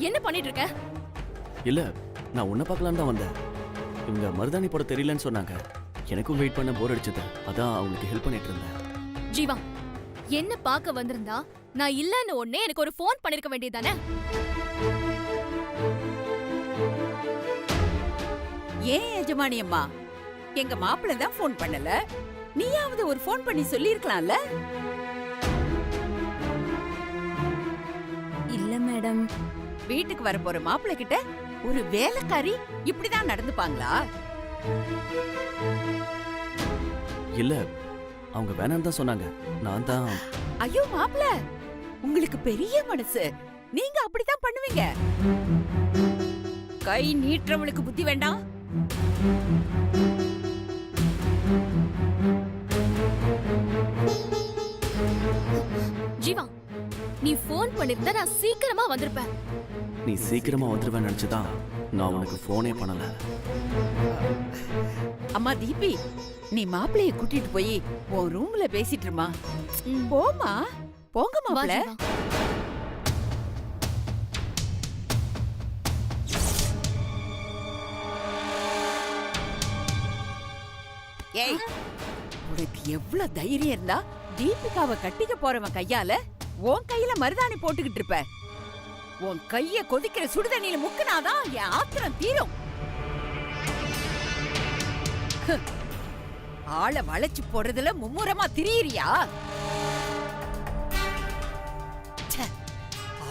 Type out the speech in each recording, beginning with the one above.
என்ன பண்ணிட்டு இருக்க? இல்ல, நான் உன்னை பார்க்கலான்னு தான் வந்தேன். இவங்க மருதாணி போட தெரியலன்னு சொன்னாங்க. எனக்கும் வெயிட் பண்ண போர் அடிச்சது. அதான் அவங்களுக்கு ஹெல்ப் பண்ணிட்டு இருந்தேன். ஜீவா, என்ன பார்க்க வந்திருந்தா நான் இல்லன்னு உடனே எனக்கு ஒரு ஃபோன் பண்ணிருக்க வேண்டியதானே? ஏன் எஜமானி அம்மா, எங்க மாப்பிள்ளை தான் ஃபோன் பண்ணல, நீயாவது ஒரு ஃபோன் பண்ணி சொல்லிருக்கலாம்ல? இல்ல மேடம். வீட்டுக்கு வர போற மாப்பிள்ளை கிட்ட ஒரு வேலைக்காரி இப்படிதான் நடந்துப்பாங்களா? இல்ல, அவங்க வேணான்னு தான் சொன்னாங்க. நான் தான். ஐயோ மாப்பிள்ளை, உங்களுக்கு பெரிய மனசு, நீங்க அப்படித்தான் பண்ணுவீங்க. கை நீட்டுறவளுக்கு புத்தி வேண்டாம். ஜீவா, நீ ஃபோன் பண்ணிருந்தா நான் சீக்கிரமா வந்திருப்பேன். நீ சீக்கிரமா வந்துருவேன்னு நினைச்சுதான் நான் உனக்கு போனே பண்ணல. அம்மா தீபி, நீ மாப்பிள்ளைய கூட்டிட்டு போய் உன் ரூம்ல பேசிட்டு இருமா. போமா, போங்க மாப்பிள்ளை. ஏய், உனக்கு எவ்வளவு தைரியம் இருந்தா தீபிகாவை கட்டிக்க போறவன் கையால உன் கையில மருதாணி போட்டுக்கிட்டு இருப்ப? உன் கைய கொதிக்கிற சுடுதண்ணியில முக்குனாதான் என் ஆத்திரம் தீரும். ஆளை வளைச்சு போடுறதுல மும்முரமா திரியிறியா?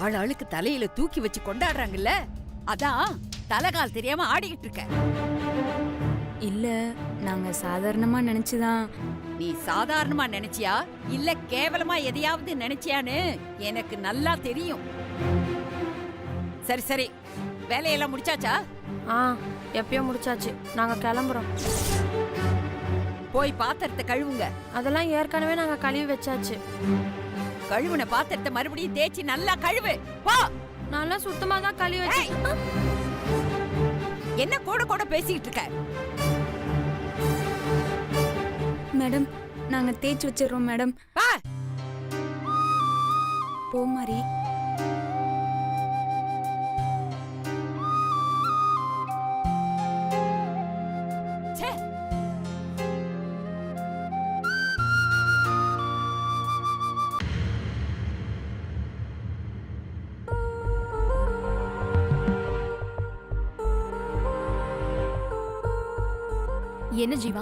ஆளாளுக்கு தலையில தூக்கி வச்சு கொண்டாடுறாங்கல்ல, அதான் தலைகால் தெரியாம ஆடிக்கிட்டு இருக்க. இல்ல, நாங்க சாதாரணமா நினைச்சுதான். நீ சாதாரணமா நினைச்சியா இல்ல கேவலமா எதையாவது நினைச்சியான்னு எனக்கு நல்லா தெரியும். சரி சரி, வேலையெல்லாம் முடிச்சாச்சா? எப்பயோ முடிச்சாச்சு. நாங்க கிளம்புறோம். போய் பாத்திரத்தை கழுவுங்க. அதெல்லாம் ஏற்கனவே நாங்க கழுவி வச்சாச்சு. கழுவுன பாத்திரத்தை மறுபடியும் தேய்ச்சி நல்லா கழுவு. போ. நல்லா சுத்தமா தான் கழுவி வச்சு. என்ன கூட கூட பேசிக்கிட்டு இருக்க? மேடம், நாங்க தேய்ச்சி வச்சிடுறோம் மேடம். போ மாரி. என்ன ஜீவா,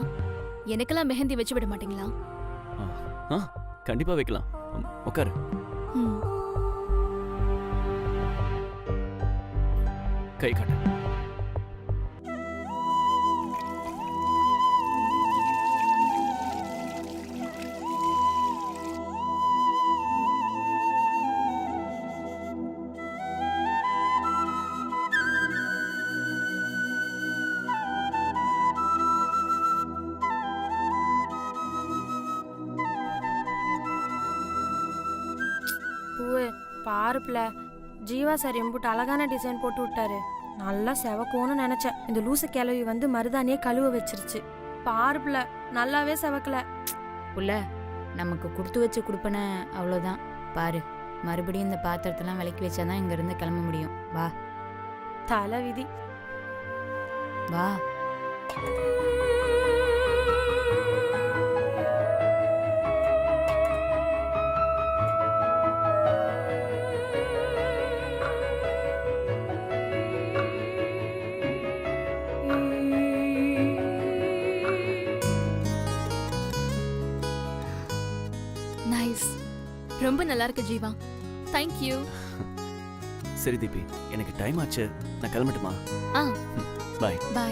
எனக்கெல்லாம் மெஹந்தி வச்சு விட மாட்டீங்களா? கண்டிப்பா வைக்கலாம். உட்காரு. கை காட்டு. பாருப்ல, ஜீவா சார் எம்புட்டு அழகான டிசைன் போட்டு விட்டாரு. நல்லா செவக்கும்னு நினைச்சேன். இந்த லூசு கிளவி வந்து மருதானியே கழுவ வச்சிருச்சு. பாருப்ல, நல்லாவே செவக்கல. புள்ள, நமக்கு கொடுத்து வச்சு கொடுப்பன அவ்வளோதான். பாரு, மறுபடியும் இந்த பாத்திரத்தெல்லாம் விளக்கி வச்சாதான் இங்க இருந்து கிளம்ப முடியும். வா. தலை விதி. வா. ரொம்ப நல்லா இருக்கு ஜீவா. Thank you. சரி தீபி, எனக்கு டைம் ஆச்சு. நான் கிளம்பட்டுமா? பை. பை.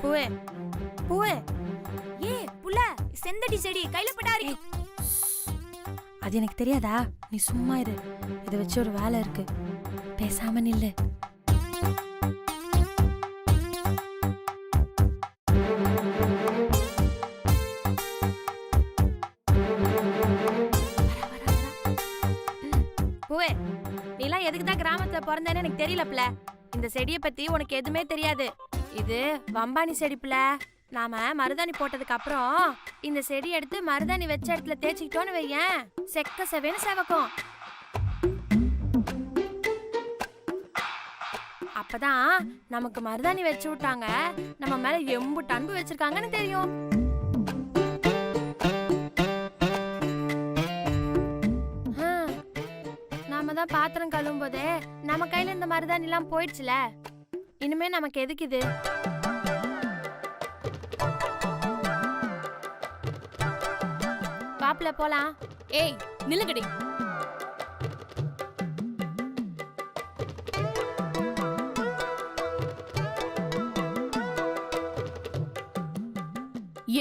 பூவே பூவே ஏ புள்ள செந்தடி செடி கையில பட்டா இருக்கு. அது எனக்கு தெரியாதா? நீ சும்மா இரு. இதை வச்சு ஒரு வேலை இருக்கு, பேசாம நில்லு. பூவே, நீலாம் எதுக்கு தான் கிராமத்துல பிறந்தேன்னு எனக்கு தெரியலப்ல. இந்த செடியை பத்தி உனக்கு எதுவுமே தெரியாது. இது வம்பானி செடிப்புல. நாம மருதாணி போட்டதுக்கு அப்புறம் இந்த செடி எடுத்து மருதாணி வச்ச இடத்துல தேய்ச்சிக்கிட்டோன்னு வையேன், செக்க செவேன்னு செவக்கும். அப்பதான் நமக்கு மருதாணி வச்சு விட்டாங்க, நம்ம மேல எம்புட்டு அன்பு வச்சிருக்காங்கன்னு தெரியும். நாம தான் பாத்திரம் கழுவும் போதே நம்ம கையில இந்த மருதாணி எல்லாம் போயிடுச்சுல, இனிமே நமக்கு எதுக்கு இது? பாப்புல போலாம். ஏய் நில்லுங்கடி.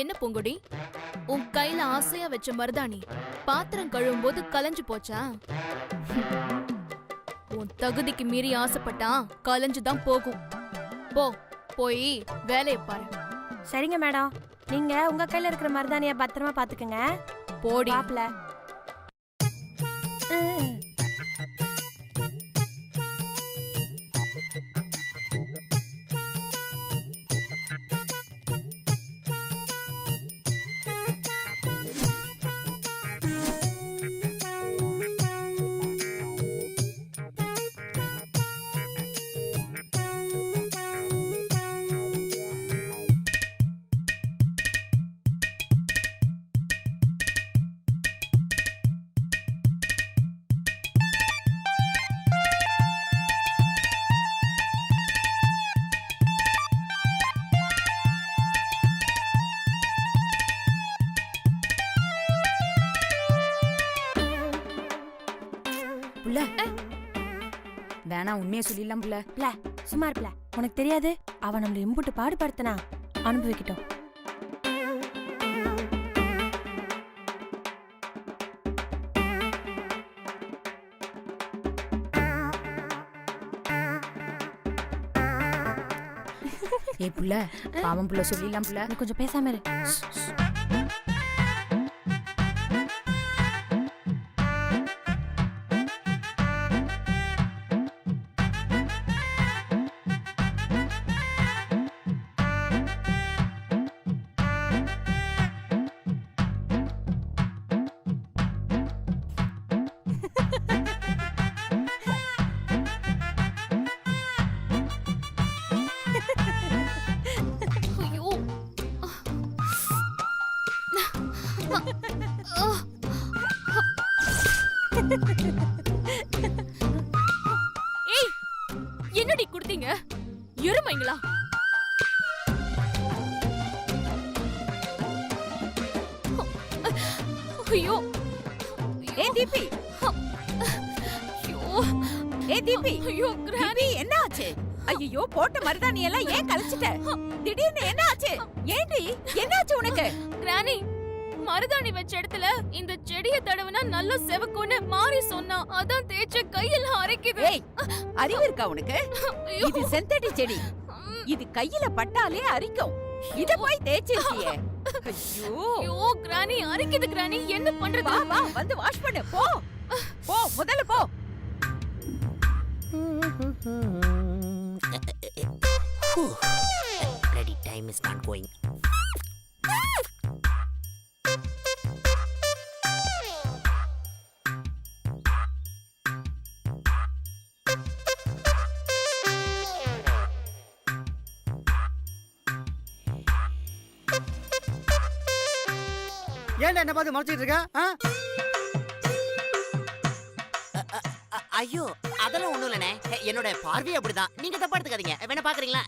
என்ன பூங்குடி, உன் கையில ஆசையா வச்ச மருதாணி பாத்திரம் கழுவும் போது கலைஞ்சு போச்சா? உன் தகுதிக்கு மீறி ஆசைப்பட்டா கலைஞ்சுதான் போகும். போ, போய் வேலையை பாரு. சரிங்க மேடம், நீங்க உங்க கையில இருக்கிற மருதாணிய பத்திரமா பாத்துக்கங்க. போடி. பாப்புல புள்ள வேணா உண்மையை சொல்லிடலாம் புள்ள. பிள சும்மா இருப்பல. உனக்கு தெரியாது, அவன் நம்மள எம்புட்டு பாடுபடுத்தனா, அனுபவிக்கிட்டோம். ஏ புள்ள, பாவம் புள்ள சொல்லிடலாம் புள்ள. நீ கொஞ்சம் பேசாம இரு. ஐயோ. ஏய், என்னடி குடுத்தீங்க? எருமைங்களா? ஐயோ. ஏ தீபி, ஐயோ. ஏ தீபி, ஐயோ கிராணி. தீபி என்ன ஆச்சு? ஐயோ, போட்ட மருதாணி எல்லாம் ஏன் கழிச்சிட்ட? திடீர்னு என்ன ஆச்சு? ஏண்டி, என்ன ஆச்சு உனக்கு? கிராணி, மருதாணி வச்ச இடத்துல இந்த செடியை தடவுனா நல்லா செவக்கும்னு மாறி சொன்னா, அதான் தேய்ச்ச கையெல்லாம் அரைக்குது. ஏய், அறிவு இருக்கா உனக்கு? ஐயோ. இது செந்தடி செடி, இது கையில பட்டாலே அரிக்கும். இத போய் தேய்ச்சிருக்கியே. ஐயோ, ஐயோ கிராணி, அரைக்குது கிராணி, என்ன பண்றது? வா வா, வந்து வாஷ் பண்ணு. போ போ, முதல்ல போ. Bloody time is not going. ஏன்டா என்ன பார்த்து மறைச்சிட்டு இருக்க? ஐயோ, அதெல்லாம் ஒண்ணும் இல்லனே. என்னோட பார்வை அப்படிதான். நீங்க தப்பா எடுத்துக்காதீங்க. வேணா பாக்குறீங்களா?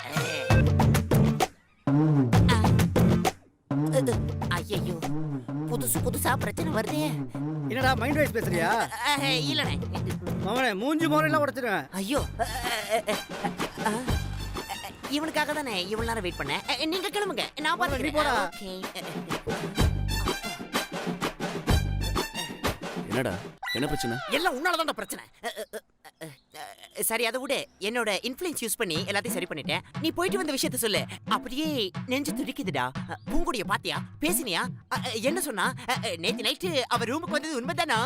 ஐயோ, புதுசு புதுசா பிரச்சனை வருதே. என்னடா மைண்ட் வைஸ் பேசுறியா? இல்லனே. அவனே மூஞ்சி முறையெல்லாம் உடைச்சிருவேன். ஐயோ, இவனுக்காக தானே இவ்வளவு நேரம் வெயிட் பண்ணேன். நீங்க கிளம்புங்க, நான் நீ போடா. பாத்துக்கிறேன். என்னடா என்ன பிரச்சனை? எல்லாம் உன்னாலதான்டா பிரச்சனை. சரி அதை விட, என்னோட இன்ஃப்ளூயன்ஸ் யூஸ் பண்ணி எல்லாத்தையும் சரி பண்ணிட்டேன். நீ போயிட்டு வந்த விஷயத்த சொல்லு. அப்படியே நெஞ்சு துடிக்குதுடா. பூங்குடிய பாத்தியா? பேசினியா? என்ன சொன்னா? நேத்து நைட்டு அவ ரூமுக்கு வந்தது உண்மைதானா?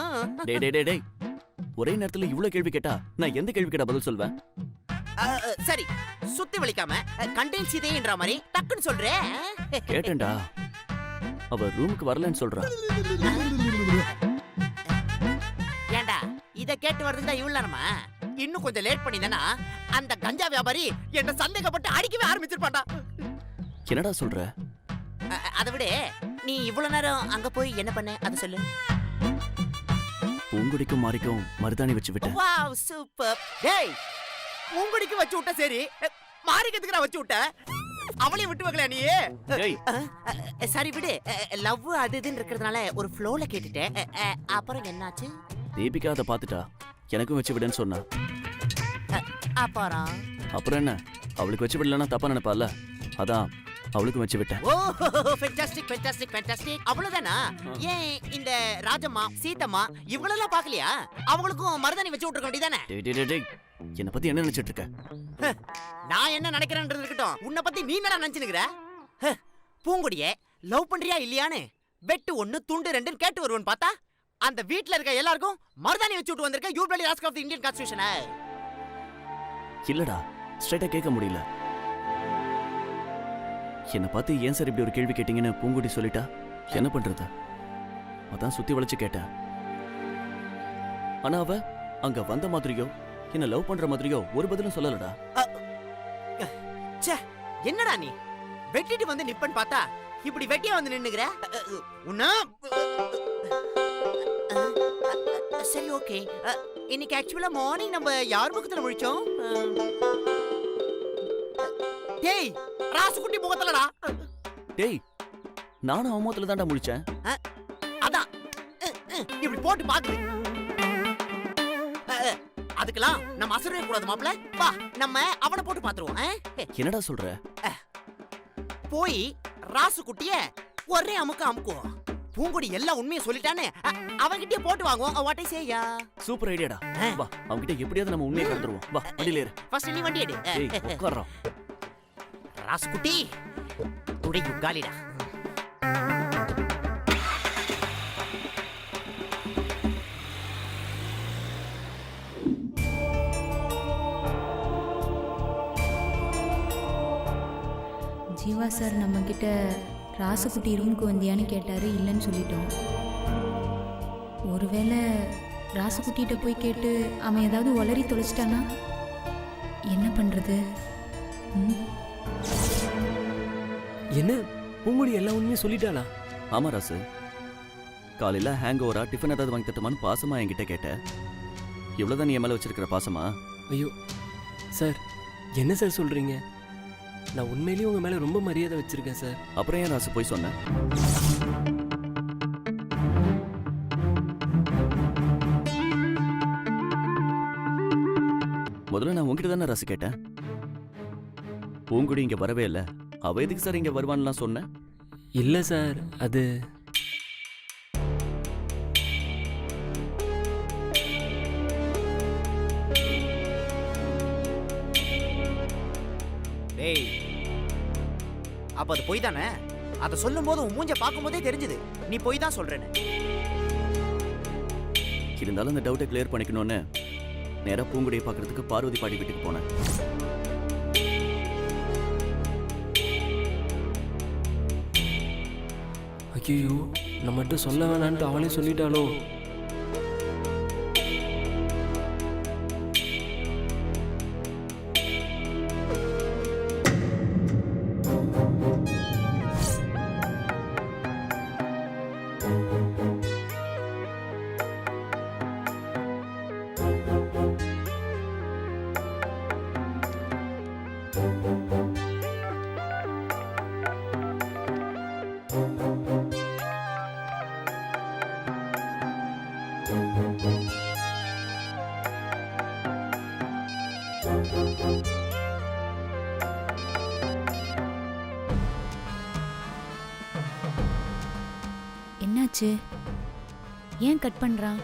டேய் டேய் டேய் டேய், ஒரே நேரத்துல இவ்ளோ கேள்வி கேட்டா நான் எந்த கேள்வி கேட்டா பதில் சொல்வேன்? சரி, சுத்தி வலிக்காம கண்டென்ஸ் இதேன்ற மாதிரி டக்குன்னு சொல்றேன். கேட்டேன்டா, அவ ரூமுக்கு வரலன்னு சொல்றா. ஏண்டா இத கேட்டு வருதுடா இவ்வளவு நேரமா? இன்னும் கொஞ்சம் லேட் பண்ணிதானா அந்த கஞ்சா வியாபாரி என்ன சந்தேகப்பட்டு அடிக்கவே ஆரம்பிச்சிருப்பான்டா. என்னடா சொல்ற? அதை விட நீ இவ்வளவு நேரம் அங்க போய் என்ன பண்ண அதை சொல்லு. பூங்குடிக்கும் மாரிக்கும் மருதாணி வச்சு விட்டேன். Wow super. டேய் பூங்குடிக்கு வச்சு விட்ட சரி, மாரிக்கத்துக்கு நான் வச்சு விட்ட. அவளையும் விட்டு வைக்கல நீ. டேய் சரி விடு, லவ் அது இதுன்னு இருக்கிறதுனால ஒரு ஃப்ளோல கேட்டுட்டேன். அப்புறம் என்னாச்சு? தீபிகா அதை பார்த்துட்டா, எனக்கும் வச்சு விடுன்னு சொன்னா. அப்புறம் என்ன, அவளுக்கு வச்சு விடலன்னா தப்பா நினைப்பால, அதான் அவளுக்கும் வச்சு விட்டேன். ஓ ஃபேண்டாஸ்டிக் ஃபேண்டாஸ்டிக் ஃபேண்டாஸ்டிக். அவ்வளவுதானா? ஏன் இந்த ராஜம்மா சீதம்மா இவங்களெல்லாம் பார்க்கலையா? அவங்களுக்கும் மருதாணி வச்சு விட்டுருக்க வேண்டியதானே? டேய் டேய் டேய், என்ன பத்தி என்ன நினைச்சிட்டு இருக்க? நான் என்ன நினைக்கிறேன்றது இருக்கட்டும், உன்னை பத்தி நீ என்ன நினைச்சுனுக்குற? பூங்குடியே லவ் பண்றியா இல்லையான்னு வெட்டு 1 துண்டு 2 கேட்டு வருவன் பார்த்தா, அந்த வீட்ல இருக்க எல்லாருக்கும் மருதாணி வச்சு விட்டு வந்திருக்க. You bloody rascal of the Indian constitution. இல்லடா, ஸ்ட்ரைட்டா கேட்க முடியல. என்ன பார்த்து ஏன் சார் இப்படி ஒரு கேள்வி கேட்டீங்கன்னு பூங்குடி சொல்லிட்டா என்ன பண்றது? அதான் சுத்தி வளைச்சு கேட்டேன். ஆனா அவ அங்க வந்த மாதிரியோ என்ன லவ் பண்ற மாதிரியோ ஒரு பதிலும் சொல்லலடா. ச்சே, என்னடா நீ வெட்டிட்டு வந்து நிப்பன் பார்த்தா இப்படி வெட்டியா வந்து நின்னுங்கற? உன்ன சரி ஓகே. இன்னைக்கு ஆக்சுவலா மார்னிங் நம்ம யார் முகத்துல முழிச்சோம்? டேய் ராசுகுட்டி முகத்துலடா. டேய், நானும் அவன் முகத்துல தான்டா முழிச்சேன். அதான் இப்படி போட்டு பாக்குது. அதுக்கெல்லாம் நம்ம அசரவே கூடாது மாப்ள. வா நம்ம அவனை போட்டு பாத்துருவோம். என்னடா சொல்ற? போய் ராசுகுட்டிய ஒரே அமுக்கு அமுக்குவோம். பூங்குடி எல்லா உண்மையை சொல்லிட்டானே, அவன்கிட்டயே போட்டு வாங்குவோம். What I say? சூப்பர் ஐடியாடா. வா, அவன்கிட்ட எப்படியாவது நம்ம உண்மையை கலந்துருவோம். வா, வண்டியில ஏறு. ஃபர்ஸ்ட் நீ வண்டி எடு. டேய், உட்கார்றா. ராசுகுட்டி டுடே யூ காலிடா. ஜீவா சார் நம்மக்கிட்ட ராசுக்குட்டி ரூமுக்கு வந்தியான்னு கேட்டார், இல்லைன்னு சொல்லிட்டோம். ஒருவேளை ராசுக்குட்டிகிட்ட போய் கேட்டு அவன் ஏதாவது உளறி தொலைச்சிட்டானா என்ன பண்ணுறது? என்ன பூங்குடி எல்லா உண்மையும் சொல்லிட்டாளா? ஆமா ராசு, காலையில ஹேங் ஓவரா டிஃபன் ஏதாவது வாங்கி தட்டுமான்னு பாசமா என்கிட்ட கேட்ட. இவ்வளவுதான் நீ என் மேல வச்சிருக்கிற பாசமா? ஐயோ சார், என்ன சார் சொல்றீங்க? நான் உண்மையிலேயே உங்க மேல ரொம்ப மரியாதை வச்சிருக்கேன் சார். அப்புறம் ஏன் ராசு போய் சொன்ன? முதல்ல நான் உங்ககிட்ட தானே ராசு கேட்டேன். பூங்குடி இங்க வரவே இல்லை, அவ எதுக்கு சார் இங்க வருவான்லாம் சொன்ன? இல்ல சார், அது டேய் அப்ப அது போய் தானே? அதை சொல்லும் போது உன் மூஞ்ச பார்க்கும் போதே தெரிஞ்சது நீ போய் தான் சொல்றேன்னு. இருந்தாலும் இந்த டவுட்டை கிளியர் பண்ணிக்கணும்னு நேரா பூங்குடியை பார்க்கறதுக்கு பார்வதி பாட்டி வீட்டுக்கு போனேன். ஐயோ நம்மகிட்ட சொல்ல வேணான்ட்டு அவளே சொல்லிட்டாளோ? என்னாச்சு? ஏன் கட் பண்றான்?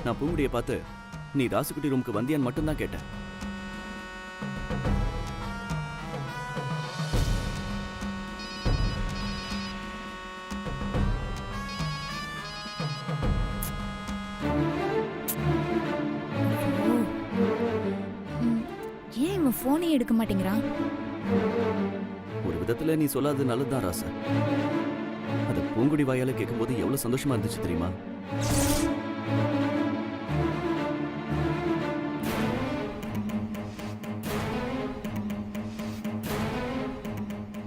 நான் பூங்குடியை பார்த்து நீ ராசுக்குட்டி ரூமுக்கு வந்தியான்னு மட்டும்தான் கேட்டேன். ஏன் இவன் போனே எடுக்க மாட்டேங்கிறான்? ஒரு விதத்துல நீ சொல்லாதது நல்லதுதான் ராசா. அது பூங்குடி வாயால கேட்கும்போது எவ்வளவு சந்தோஷமா இருந்துச்சு தெரியுமா?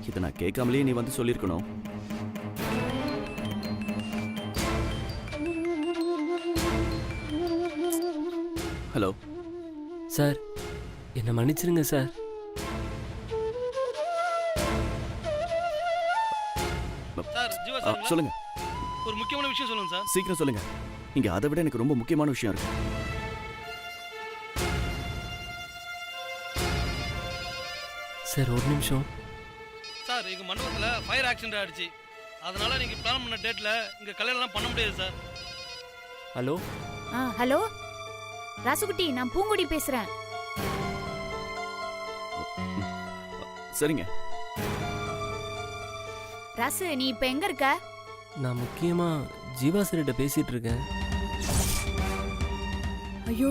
இதை நான் கேட்காமலே நீ வந்து சொல்லியிருக்கணும். ஹலோ சார், என்னை மன்னிச்சிருங்க சார். சார், ஜீவா சார், சொல்லுங்க. ஒரு முக்கியமான விஷயம் சொல்லுங்க சார். சீக்கிரம் சொல்லுங்க. இங்க அதை விட எனக்கு ரொம்ப முக்கியமான விஷயம் இருக்கு. சார் ஒரு நிமிஷம். சார், எங்க மண்டபத்துல ஃபயர் ஆக்சிடென்ட் ஆயிடுச்சு. அதனால நீங்க பிளான் பண்ண டேட்ல இங்க கல்யாணம் பண்ண முடியாது சார். ஹலோ ஹலோ ராசுகுட்டி, நான் பூங்குடி பேசுறேன். சரிங்க. ராசு, நீ இப்ப எங்க இருக்க? நான் முக்கியமா ஜீவா சார்கிட்ட பேசிட்டு இருக்கேன். ஐயோ,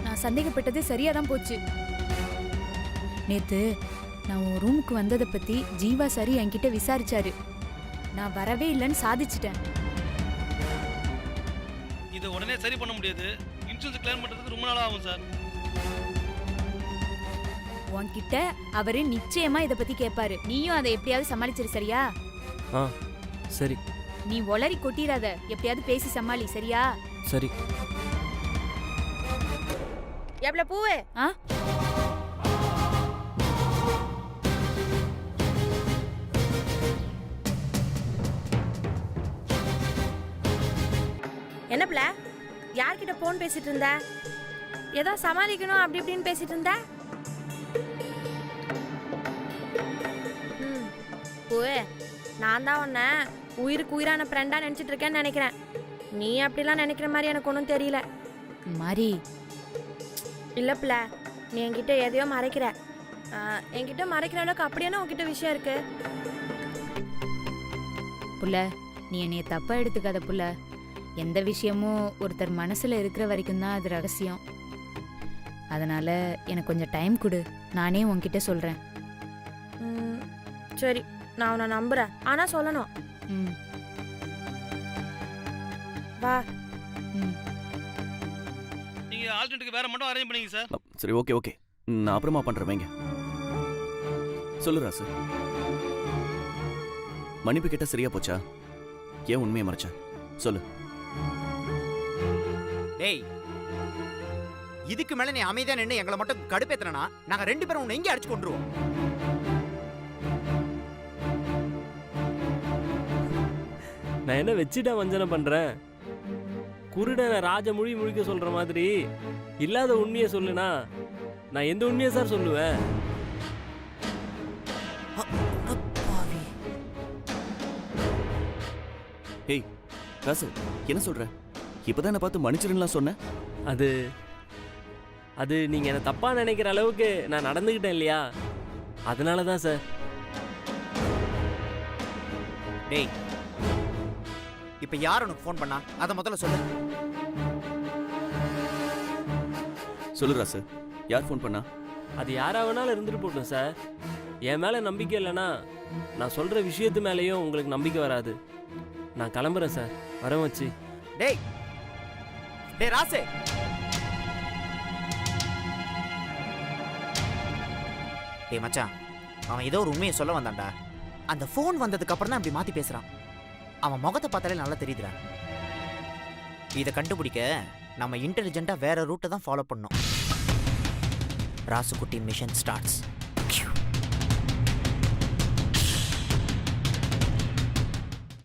நான் சந்தேகப்பட்டது சரியா தான் போச்சு. நேத்து நான் உன் ரூமுக்கு வந்ததை பத்தி ஜீவா சாரி என்கிட்ட விசாரிச்சாரு. நான் வரவே இல்லைன்னு சாதிச்சிட்டேன். இதை உடனே சரி பண்ண முடியாது. இன்சூரன்ஸ் கிளைம் பண்றதுக்கு ரொம்ப நாள் ஆகும் சார். உன்கிட்ட அவரு நிச்சயமா இத பத்தி கேட்பாரு. நீயும் அதை எப்படியாவது சமாளிச்சிரு, சரியா? ஆ சரி. நீ ஒளறி கொட்டிராத, எப்படியாவது பேசி சமாளி, சரியா? சரி. எவ்வளோ பூவு? ஆ, என்ன பிள்ள, யார்கிட்ட போன் பேசிட்டு இருந்த? ஏதோ சமாளிக்கணும் அப்படி இப்படின்னு பேசிட்டு இருந்த. பூவே, நான் தான் உன்னை உயிருக்கு உயிரான ஃப்ரெண்டா நினைச்சிட்டு இருக்கேன்னு நினைக்கிறேன். நீ அப்படிலாம் நினைக்கிற மாதிரி எனக்கு ஒன்றும் தெரியல. மாரி. இல்லை பிள்ள, நீ என்கிட்ட எதையோ மறைக்கிற. என்கிட்ட மறைக்கிற அளவுக்கு அப்படியான உன்கிட்ட விஷயம் இருக்கு. புள்ள, நீ என்னைய தப்பா எடுத்துக்காத புள்ள. எந்த விஷயமும் ஒருத்தர் மனசுல இருக்கிற வரைக்கும் தான் அது ரகசியம். அதனால எனக்கு கொஞ்சம் டைம் கொடு, நானே உன்கிட்ட சொல்றேன். சரி, நான் உன்னை நம்புறேன். ஆனா சொல்லணும். ம். வா. ம். நீங்க ஆல்டர்னேட்டுக்கு வேற மட்டும் அரேஞ்ச் பண்ணீங்க சார். சரி, ஓகே ஓகே. நான் அப்புறமா பண்றேன், வைங்க. சொல்லு ராசு. மன்னிப்பு கேட்ட சரியா போச்சா? ஏன் உண்மையை மறைச்ச? சொல்லு. டேய், இதுக்கு மேல நீ அமைதியா நின்று எங்களை மட்டும் கடுப்பேத்துறனா நாங்க 2 பேரும் உன்னை எங்கே அடிச்சு கொண்டுருவோம். நான் என்ன வச்சுட்டா வஞ்சனை பண்றேன்? குருடனை ராஜ மொழி முழிக்க சொல்ற மாதிரி இல்லாத உண்மையை சொல்லுனா நான் எந்த உண்மையை சார் சொல்லுவேன்? ஏய் ராசு, என்ன சொல்ற? இப்பதான் என்ன பார்த்து மன்னிச்சிருந்தா சொன்ன. அது அது நீங்க என்ன தப்பா நினைக்கிற அளவுக்கு நான் நடந்துக்கிட்டேன் இல்லையா, அதனால தான் சார். டேய், இப்ப யார் உனக்கு ஃபோன் பண்ணா அதை முதல்ல சொல்லு. சொல்லு ராசு, யார் ஃபோன் பண்ணா? அது யாரா வேணாலும் இருந்துட்டு போட்டோம் சார். என் மேல நம்பிக்கை இல்லைன்னா நான் சொல்ற விஷயத்து மேலேயும் உங்களுக்கு நம்பிக்கை வராது. நான் கிளம்புறேன் சார், வரேன் வச்சு. டேய் டேய் ராசு, டேய் மச்சான், அவன் ஏதோ ஒரு உண்மையை சொல்ல வந்தான்டா. அந்த ஃபோன் வந்ததுக்கு அப்புறம் தான் அப்படி மாத்தி பேசுறான். அவன் முகத்தை பார்த்தாலே நல்லா தெரியுதுடா. இதை கண்டுபிடிக்க நம்ம இன்டெலிஜென்ட்டா வேற ரூட்டை தான் ஃபாலோ பண்ணோம். Rasukutti mission starts.